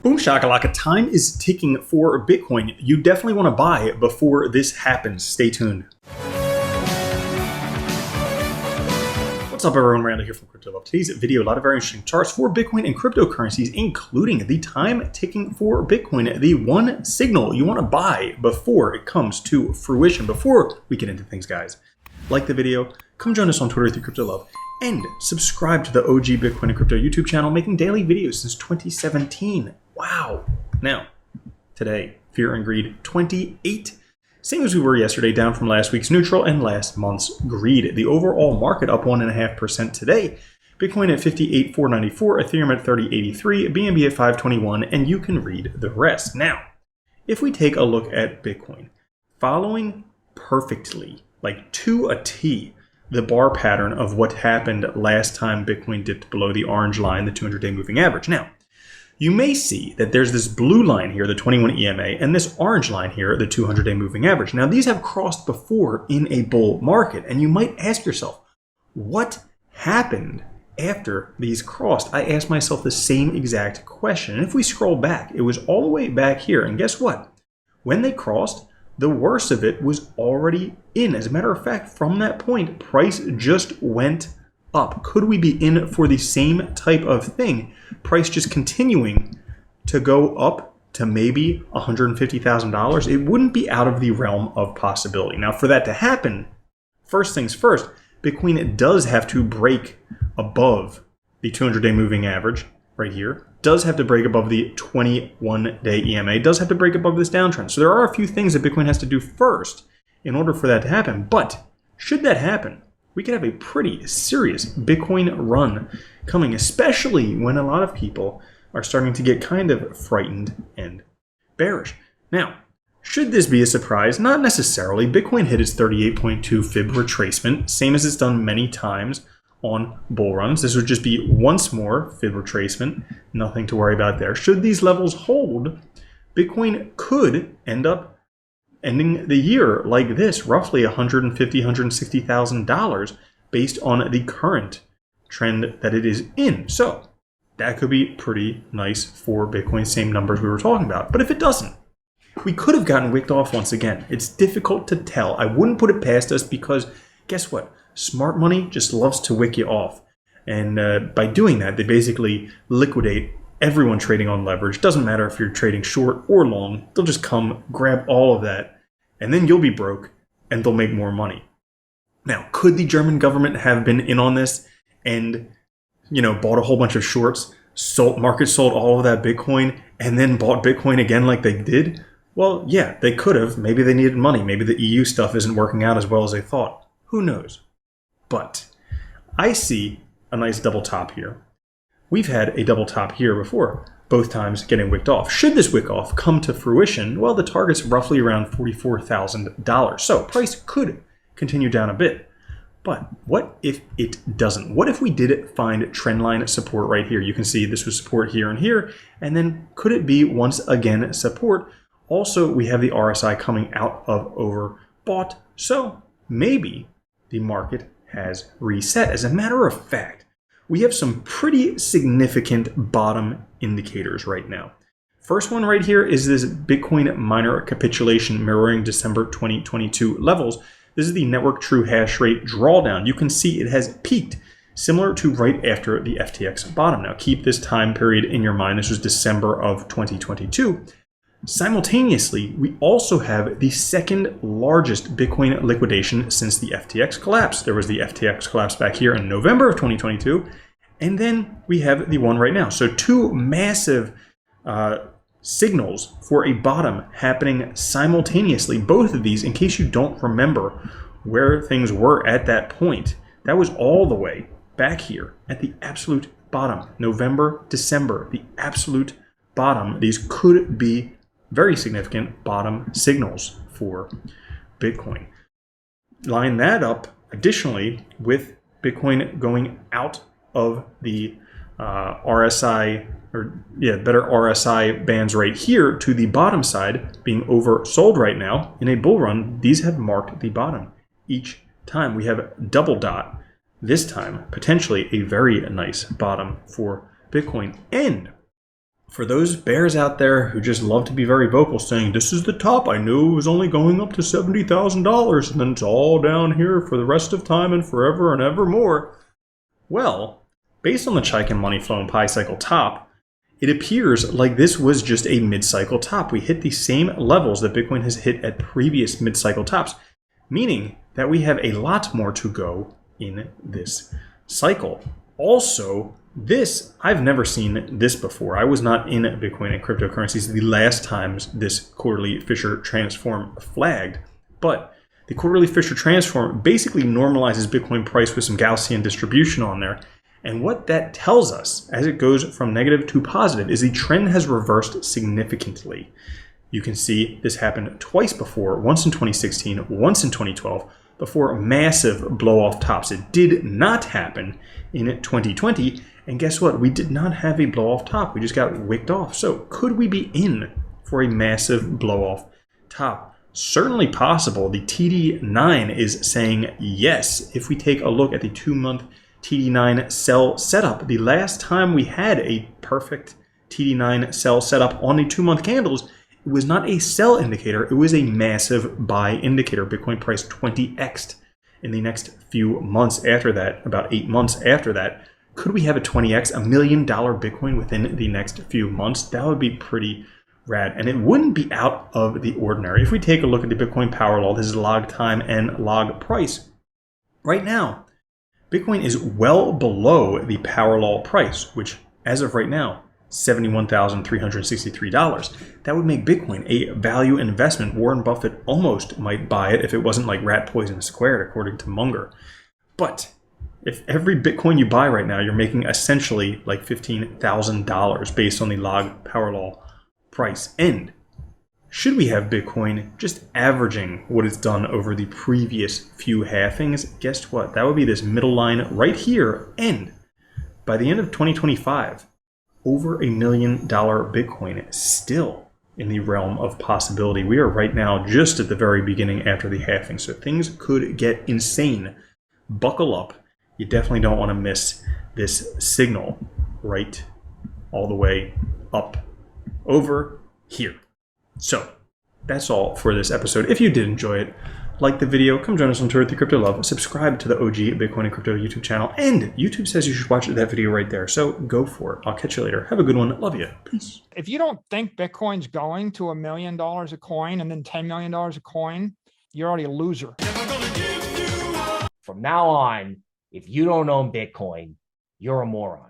Boom shakalaka, time is ticking for Bitcoin. You definitely want to buy before this happens. Stay tuned. What's up everyone, Randall here from Crypto Love. Today's video, a lot of very interesting charts for Bitcoin and cryptocurrencies, including the time ticking for Bitcoin, the one signal you want to buy before it comes to fruition. Before we get into things, guys, like the video, come join us on Twitter through Crypto Love, and subscribe to the OG Bitcoin and Crypto YouTube channel, making daily videos since 2017. Wow. Now, today, Fear and Greed 28. Same as we were yesterday, down from last week's neutral and last month's greed. The overall market up 1.5% today. Bitcoin at 58,494, Ethereum at 3083, BNB at 521, and you can read the rest. Now, if we take a look at Bitcoin, following perfectly, like to a T, the bar pattern of what happened last time Bitcoin dipped below the orange line, the 200-day moving average. Now, you may see that there's this blue line here, the 21 EMA, and this orange line here, the 200-day moving average. Now, these have crossed before in a bull market, and you might ask yourself, what happened after these crossed? I asked myself the same exact question, and if we scroll back, it was all the way back here, and guess what? When they crossed, the worst of it was already in. As a matter of fact, from that point, price just went up. Could we be in for the same type of thing? Price just continuing to go up to maybe $150,000. It wouldn't be out of the realm of possibility. Now, for that to happen, first things first, Bitcoin does have to break above the 200-day moving average right here, does have to break above the 21-day EMA, does have to break above this downtrend. So there are a few things that Bitcoin has to do first in order for that to happen. But should that happen, we could have a pretty serious Bitcoin run coming, especially when a lot of people are starting to get kind of frightened and bearish. Now, should this be a surprise? Not necessarily. Bitcoin hit its 38.2 fib retracement, same as it's done many times on bull runs. This would just be once more fib retracement, nothing to worry about there. Should these levels hold, Bitcoin could end up ending the year like this, roughly $150,000, $160,000 based on the current trend that it is in. So that could be pretty nice for Bitcoin, same numbers we were talking about. But if it doesn't, we could have gotten wicked off once again. It's difficult to tell. I wouldn't put it past us because guess what? Smart money just loves to wick you off. And by doing that, they basically liquidate everyone trading on leverage. Doesn't matter if you're trading short or long. They'll just come, grab all of that, and then you'll be broke, and they'll make more money. Now, could the German government have been in on this and, bought a whole bunch of shorts, market sold all of that Bitcoin, and then bought Bitcoin again like they did? Well, yeah, they could have. Maybe they needed money. Maybe the EU stuff isn't working out as well as they thought. Who knows? But I see a nice double top here. We've had a double top here before, both times getting wicked off. Should this wick off come to fruition, well, the target's roughly around $44,000. So price could continue down a bit. But what if it doesn't? What if we did find trendline support right here? You can see this was support here and here. And then could it be once again support? Also, we have the RSI coming out of overbought. So maybe the market has reset. As a matter of fact, we have some pretty significant bottom indicators right now. First one right here is this Bitcoin miner capitulation mirroring December 2022 levels. This is the network true hash rate drawdown. You can see it has peaked similar to right after the FTX bottom. Now keep this time period in your mind. This was December of 2022. Simultaneously, we also have the second largest Bitcoin liquidation since the FTX collapse. There was the FTX collapse back here in November of 2022, and then we have the one right now. So two massive signals for a bottom happening simultaneously. Both of these, in case you don't remember where things were at that point, that was all the way back here at the absolute bottom. November, December, the absolute bottom. These could be very significant bottom signals for Bitcoin. Line that up additionally with Bitcoin going out of the RSI, better RSI bands right here to the bottom side, being oversold right now in a bull run. These have marked the bottom each time. We have double dot this time, potentially a very nice bottom for Bitcoin. And For those bears out there who just love to be very vocal, saying, this is the top, I knew it was only going up to $70,000, and then it's all down here for the rest of time and forever and evermore. Well, based on the Chaikin money flow and pi cycle top, it appears like this was just a mid-cycle top. We hit the same levels that Bitcoin has hit at previous mid-cycle tops, meaning that we have a lot more to go in this cycle. Also, I've never seen this before. I was not in Bitcoin and cryptocurrencies the last times this quarterly Fisher transform flagged, but the quarterly Fisher transform basically normalizes Bitcoin price with some Gaussian distribution on there. And what that tells us as it goes from negative to positive is the trend has reversed significantly. You can see this happened twice before, once in 2016, once in 2012, before massive blow-off tops. It did not happen in 2020. And guess what? We did not have a blow-off top. We just got wicked off. So could we be in for a massive blow-off top? Certainly possible. The TD9 is saying yes. If we take a look at the 2-month TD9 sell setup, the last time we had a perfect TD9 sell setup on the 2-month candles, it was not a sell indicator. It was a massive buy indicator. Bitcoin price 20x'd in the next few months after that, about 8 months after that. Could we have a 20x, $1 million Bitcoin within the next few months? That would be pretty rad, and it wouldn't be out of the ordinary. If we take a look at the Bitcoin power law, this is log time and log price. Right now, Bitcoin is well below the power law price, which as of right now, $71,363. That would make Bitcoin a value investment. Warren Buffett almost might buy it if it wasn't like rat poison squared, according to Munger. But if every Bitcoin you buy right now, you're making essentially like $15,000 based on the log power law price. And should we have Bitcoin just averaging what it's done over the previous few halvings? Guess what? That would be this middle line right here. And by the end of 2025, over $1 million Bitcoin still in the realm of possibility. We are right now just at the very beginning after the halving. So things could get insane. Buckle up. You definitely don't want to miss this signal right all the way up over here. So that's all for this episode. If you did enjoy it, like the video, come join us on tour with the Crypto Love, subscribe to the OG Bitcoin and Crypto YouTube channel, and YouTube says you should watch that video right there. So go for it. I'll catch you later. Have a good one. Love you. Peace. If you don't think Bitcoin's going to $1 million a coin and then $10 million a coin, you're already a loser. From now on, if you don't own Bitcoin, you're a moron.